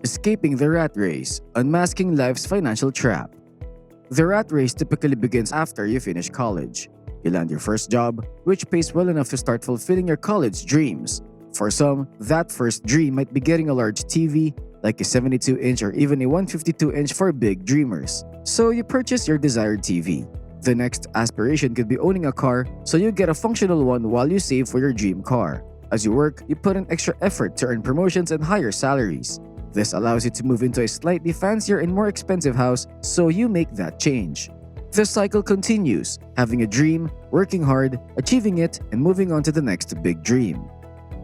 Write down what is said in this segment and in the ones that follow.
Escaping the rat race, unmasking life's financial trap. The rat race typically begins after you finish college. You land your first job, which pays well enough to start fulfilling your college dreams. For some, that first dream might be getting a large TV, like a 72-inch or even a 152-inch for big dreamers. So you purchase your desired TV. The next aspiration could be owning a car, so you get a functional one while you save for your dream car. As you work, you put in extra effort to earn promotions and higher salaries. This allows you to move into a slightly fancier and more expensive house, so you make that change. The cycle continues, having a dream, working hard, achieving it, and moving on to the next big dream.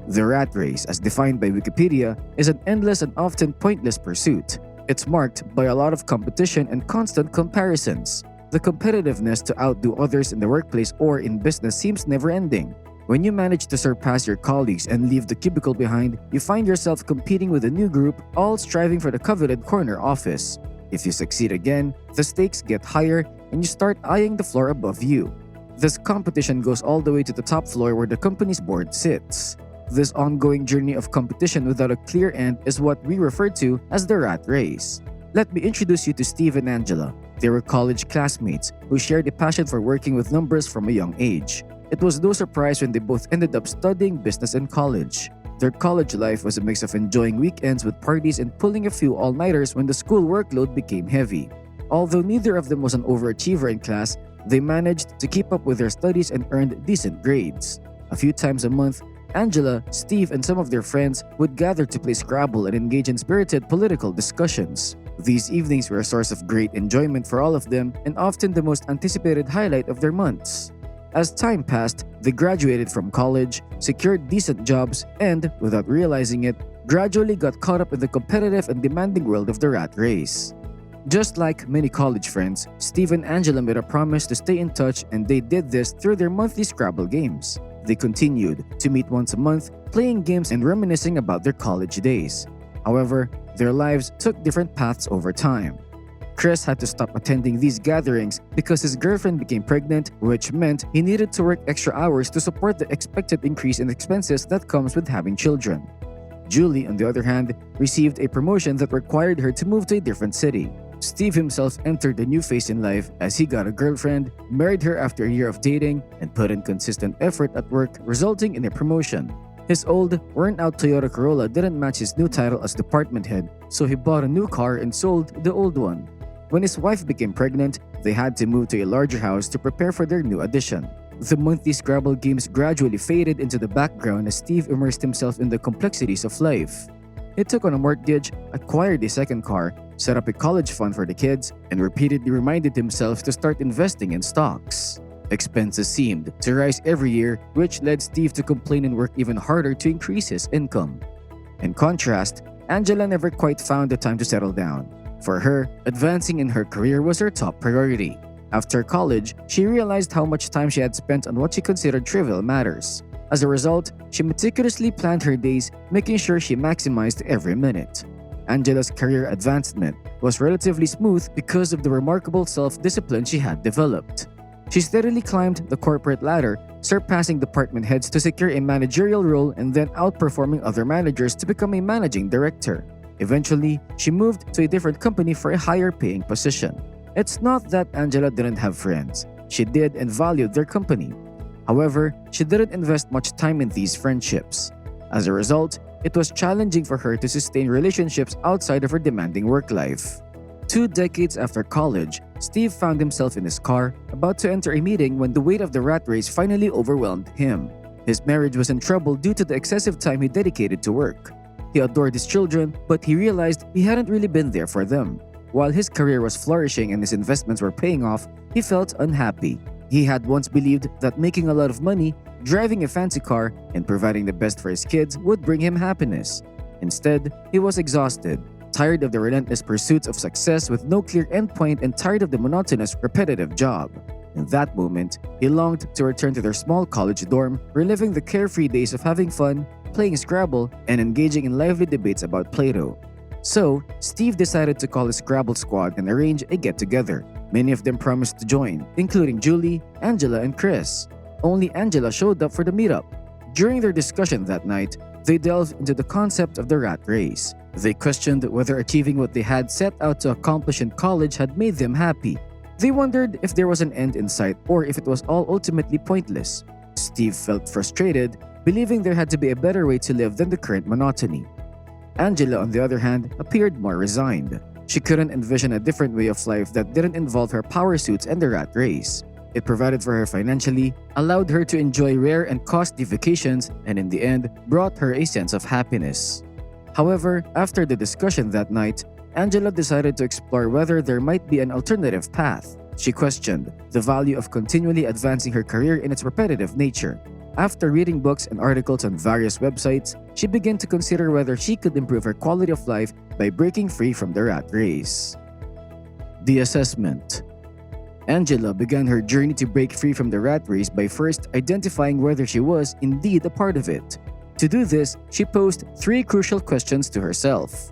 The rat race, as defined by Wikipedia, is an endless and often pointless pursuit. It's marked by a lot of competition and constant comparisons. The competitiveness to outdo others in the workplace or in business seems never-ending. When you manage to surpass your colleagues and leave the cubicle behind, you find yourself competing with a new group, all striving for the coveted corner office. If you succeed again, the stakes get higher and you start eyeing the floor above you. This competition goes all the way to the top floor where the company's board sits. This ongoing journey of competition without a clear end is what we refer to as the rat race. Let me introduce you to Steve and Angela. They were college classmates who shared a passion for working with numbers from a young age. It was no surprise when they both ended up studying business in college. Their college life was a mix of enjoying weekends with parties and pulling a few all-nighters when the school workload became heavy. Although neither of them was an overachiever in class, they managed to keep up with their studies and earned decent grades. A few times a month, Angela, Steve, and some of their friends would gather to play Scrabble and engage in spirited political discussions. These evenings were a source of great enjoyment for all of them and often the most anticipated highlight of their months. As time passed, they graduated from college, secured decent jobs, and, without realizing it, gradually got caught up in the competitive and demanding world of the rat race. Just like many college friends, Steve and Angela made a promise to stay in touch, and they did this through their monthly Scrabble games. They continued to meet once a month, playing games and reminiscing about their college days. However, their lives took different paths over time. Chris had to stop attending these gatherings because his girlfriend became pregnant, which meant he needed to work extra hours to support the expected increase in expenses that comes with having children. Julie, on the other hand, received a promotion that required her to move to a different city. Steve himself entered a new phase in life as he got a girlfriend, married her after a year of dating, and put in consistent effort at work, resulting in a promotion. His old, worn-out Toyota Corolla didn't match his new title as department head, so he bought a new car and sold the old one. When his wife became pregnant, they had to move to a larger house to prepare for their new addition. The monthly Scrabble games gradually faded into the background as Steve immersed himself in the complexities of life. He took on a mortgage, acquired a second car, set up a college fund for the kids, and repeatedly reminded himself to start investing in stocks. Expenses seemed to rise every year, which led Steve to complain and work even harder to increase his income. In contrast, Angela never quite found the time to settle down. For her, advancing in her career was her top priority. After college, she realized how much time she had spent on what she considered trivial matters. As a result, she meticulously planned her days, making sure she maximized every minute. Angela's career advancement was relatively smooth because of the remarkable self-discipline she had developed. She steadily climbed the corporate ladder, surpassing department heads to secure a managerial role and then outperforming other managers to become a managing director. Eventually, she moved to a different company for a higher-paying position. It's not that Angela didn't have friends. She did and valued their company. However, she didn't invest much time in these friendships. As a result, it was challenging for her to sustain relationships outside of her demanding work life. 2 decades after college, Steve found himself in his car, about to enter a meeting when the weight of the rat race finally overwhelmed him. His marriage was in trouble due to the excessive time he dedicated to work. He adored his children, but he realized he hadn't really been there for them. While his career was flourishing and his investments were paying off, he felt unhappy. He had once believed that making a lot of money, driving a fancy car, and providing the best for his kids would bring him happiness. Instead, he was exhausted, tired of the relentless pursuits of success with no clear endpoint and tired of the monotonous, repetitive job. In that moment, he longed to return to their small college dorm, reliving the carefree days of having fun, playing Scrabble, and engaging in lively debates about Plato. So, Steve decided to call his Scrabble squad and arrange a get-together. Many of them promised to join, including Julie, Angela, and Chris. Only Angela showed up for the meetup. During their discussion that night, They delved into the concept of the rat race. They questioned whether achieving what they had set out to accomplish in college had made them happy. They wondered if there was an end in sight or if it was all ultimately pointless. Steve felt frustrated, believing there had to be a better way to live than the current monotony. Angela, on the other hand, appeared more resigned. She couldn't envision a different way of life that didn't involve her power suits and the rat race. It provided for her financially, allowed her to enjoy rare and costly vacations, and in the end, brought her a sense of happiness. However, after the discussion that night, Angela decided to explore whether there might be an alternative path. She questioned the value of continually advancing her career in its repetitive nature. After reading books and articles on various websites, she began to consider whether she could improve her quality of life by breaking free from the rat race. The assessment. Angela began her journey to break free from the rat race by first identifying whether she was indeed a part of it. To do this, she posed 3 crucial questions to herself.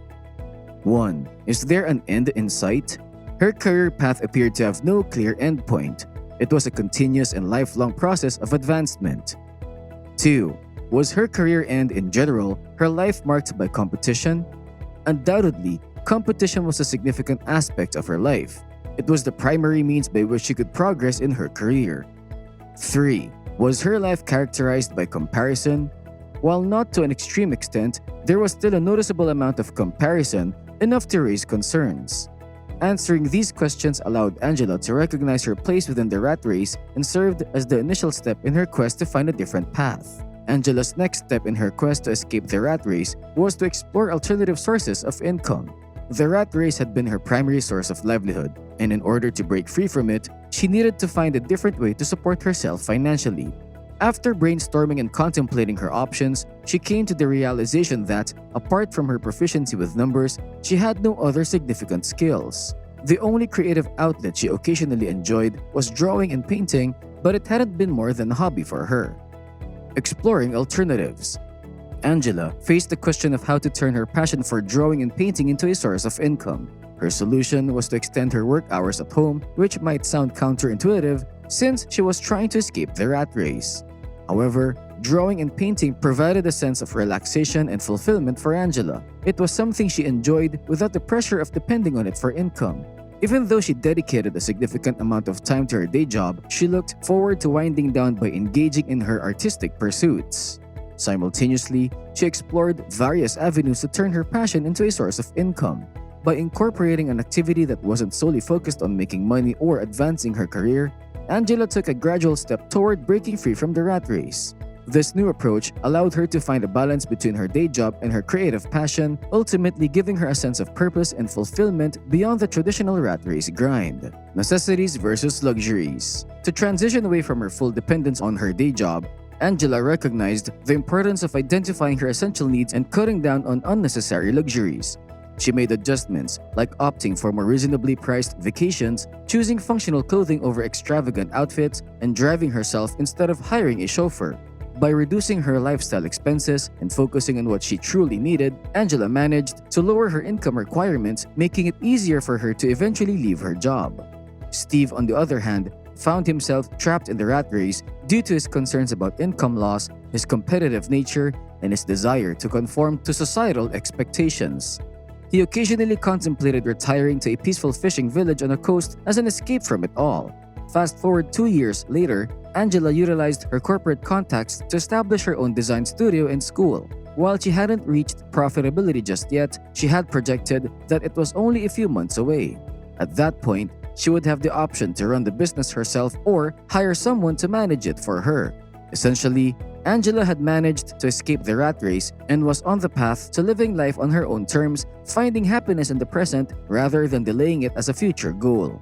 1. Is there an end in sight? Her career path appeared to have no clear endpoint. It was a continuous and lifelong process of advancement. 2. Was her career and, in general, her life marked by competition? Undoubtedly, competition was a significant aspect of her life. It was the primary means by which she could progress in her career. 3. Was her life characterized by comparison? While not to an extreme extent, there was still a noticeable amount of comparison, enough to raise concerns. Answering these questions allowed Angela to recognize her place within the rat race and served as the initial step in her quest to find a different path. Angela's next step in her quest to escape the rat race was to explore alternative sources of income. The rat race had been her primary source of livelihood, and in order to break free from it, she needed to find a different way to support herself financially. After brainstorming and contemplating her options, she came to the realization that, apart from her proficiency with numbers, she had no other significant skills. The only creative outlet she occasionally enjoyed was drawing and painting, but it hadn't been more than a hobby for her. Exploring alternatives. Angela faced the question of how to turn her passion for drawing and painting into a source of income. Her solution was to extend her work hours at home, which might sound counterintuitive since she was trying to escape the rat race. However, drawing and painting provided a sense of relaxation and fulfillment for Angela. It was something she enjoyed without the pressure of depending on it for income. Even though she dedicated a significant amount of time to her day job, she looked forward to winding down by engaging in her artistic pursuits. Simultaneously, she explored various avenues to turn her passion into a source of income. By incorporating an activity that wasn't solely focused on making money or advancing her career, Angela took a gradual step toward breaking free from the rat race. This new approach allowed her to find a balance between her day job and her creative passion, ultimately giving her a sense of purpose and fulfillment beyond the traditional rat race grind. Necessities versus luxuries. To transition away from her full dependence on her day job, Angela recognized the importance of identifying her essential needs and cutting down on unnecessary luxuries. She made adjustments, like opting for more reasonably priced vacations, choosing functional clothing over extravagant outfits, and driving herself instead of hiring a chauffeur. By reducing her lifestyle expenses and focusing on what she truly needed, Angela managed to lower her income requirements, making it easier for her to eventually leave her job. Steve, on the other hand, found himself trapped in the rat race due to his concerns about income loss, his competitive nature, and his desire to conform to societal expectations. He occasionally contemplated retiring to a peaceful fishing village on the coast as an escape from it all. Fast forward 2 years later, Angela utilized her corporate contacts to establish her own design studio and school. While she hadn't reached profitability just yet, she had projected that it was only a few months away. At that point, she would have the option to run the business herself or hire someone to manage it for her. Essentially, Angela had managed to escape the rat race and was on the path to living life on her own terms, finding happiness in the present rather than delaying it as a future goal.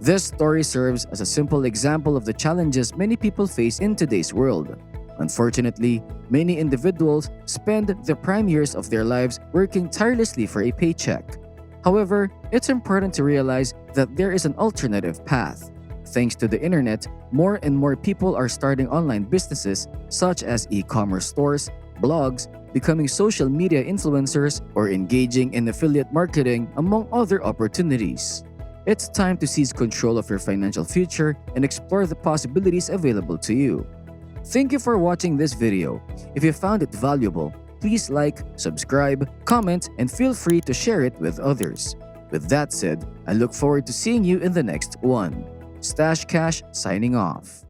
This story serves as a simple example of the challenges many people face in today's world. Unfortunately, many individuals spend the prime years of their lives working tirelessly for a paycheck. However, it's important to realize that there is an alternative path. Thanks to the internet, more and more people are starting online businesses such as e-commerce stores, blogs, becoming social media influencers, or engaging in affiliate marketing, among other opportunities. It's time to seize control of your financial future and explore the possibilities available to you. Thank you for watching this video. If you found it valuable, please like, subscribe, comment, and feel free to share it with others. With that said, I look forward to seeing you in the next one. Stash Cash signing off.